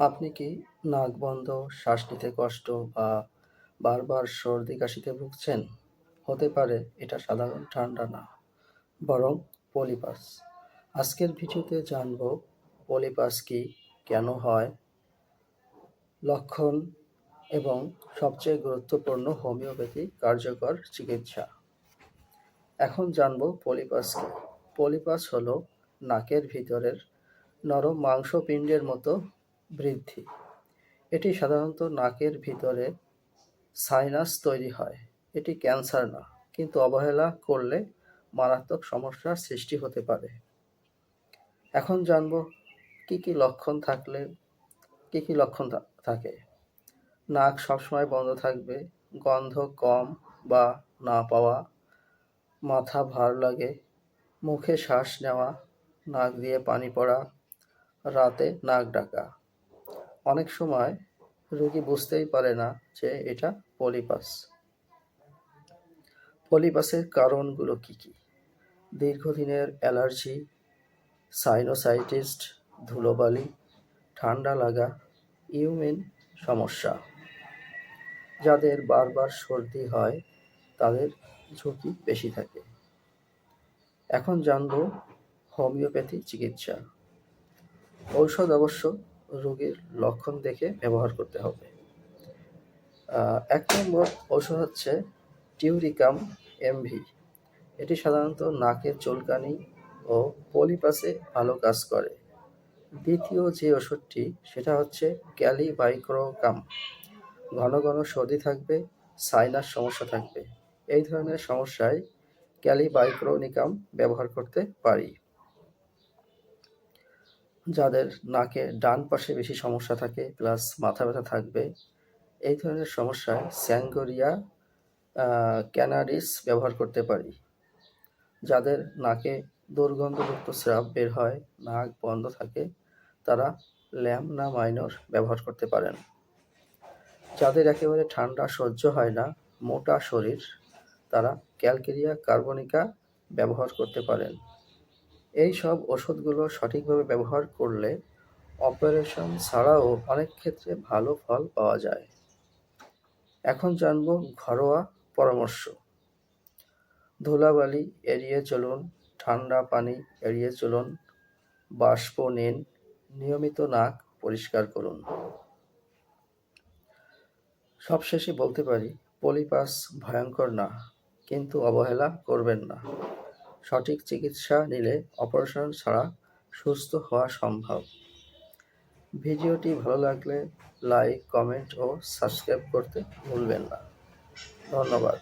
আপনি কি নাক বন্ধ, শ্বাস নিতে কষ্ট বা বারবার সর্দি-কাশিতে ভুগছেন? হতে পারে এটা সাধারণ ঠান্ডা না, বরং পলিপাস। আজকের ভিডিওতে জানব পলিপাস কি, কেন হয়, লক্ষণ এবং সবচেয়ে গুরুত্বপূর্ণ হোমিওপ্যাথি কার্যকর চিকিৎসা। এখন জানব পলিপাস কি। পলিপাস হলো নাকের ভিতরের নরম মাংসপিণ্ডের মতো বৃদ্ধি। এটি সাধারণত নাকের ভিতরে সাইনাস তৈরি হয়। এটি ক্যান্সার না, কিন্তু অবহেলা করলে মারাত্মক সমস্যার সৃষ্টি হতে পারে। এখন জানব কি কি লক্ষণ থাকে। নাক সবসময় বন্ধ থাকবে, গন্ধ কম বা না পাওয়া, মাথা ভার লাগে, মুখে শ্বাস নেওয়া, নাক দিয়ে পানি পড়া, রাতে নাক ডাকা। অনেক সময় রোগী বুঝতেই পারে না যে এটা পলিপাস। পলিপাসের কারণগুলো কি কি? দীর্ঘদিনের অ্যালার্জি, সাইনোসাইটিস, ধুলোবালি, ঠান্ডা লাগা, ইমিউন সমস্যা। যাদের বারবার সর্দি হয় তাদের ঝুঁকি বেশি থাকে। এখন জানব হোমিওপ্যাথি চিকিৎসা। ঔষধ অবশ্য রোগীর লক্ষণ দেখে ব্যবহার করতে হবে। ১ নম্বর ঔষধ হচ্ছে টিউরিকাম এমভি। এটি সাধারণত নাকের চুলকানি ও পলিপাসে ভালো কাজ করে। দ্বিতীয় যে ওষুধটি সেটা হচ্ছে ক্যালিবাইক্রোকাম। ঘন ঘন সর্দি থাকবে, সাইনাস সমস্যা থাকবে, এই ধরনের সমস্যায় ক্যালিবাইক্রোনিকাম ব্যবহার করতে পারি। যাদের নাকে ডান পাশে বেশি সমস্যা থাকে প্লাস মাথা ব্যথা থাকবে, এই ধরনের সমস্যায় স্যাঙ্গোরিয়া ক্যানাডিস ব্যবহার করতে পারি। যাদের নাকে দুর্গন্ধযুক্ত স্রাব বের হয়, নাক বন্ধ থাকে, তারা ল্যামনা মাইনর ব্যবহার করতে পারেন। যাদের একেবারে ঠান্ডা সহ্য হয় না, মোটা শরীর, তারা ক্যালকেরিয়া কার্বনিকা ব্যবহার করতে পারেন। এই সব ওষুধগুলো সঠিকভাবে ব্যবহার করলে অপারেশন ছাড়াও অনেক ক্ষেত্রে ভালো ফল পাওয়া যায়। এখন জানব ঘরোয়া পরামর্শ। ধুলাবালি এড়িয়ে চলুন, ঠান্ডা পানি এড়িয়ে চলুন, বাষ্প নিন, নিয়মিত নাক পরিষ্কার করুন। সবশেষে বলতে পারি, পলিপাস ভয়ঙ্কর না, কিন্তু অবহেলা করবেন না। সঠিক চিকিৎসা নিলে অপারেশন ছাড়া সুস্থ হওয়া সম্ভব। ভিডিওটি ভালো লাগলে লাইক, কমেন্ট ও সাবস্ক্রাইব করতে ভুলবেন না। ধন্যবাদ।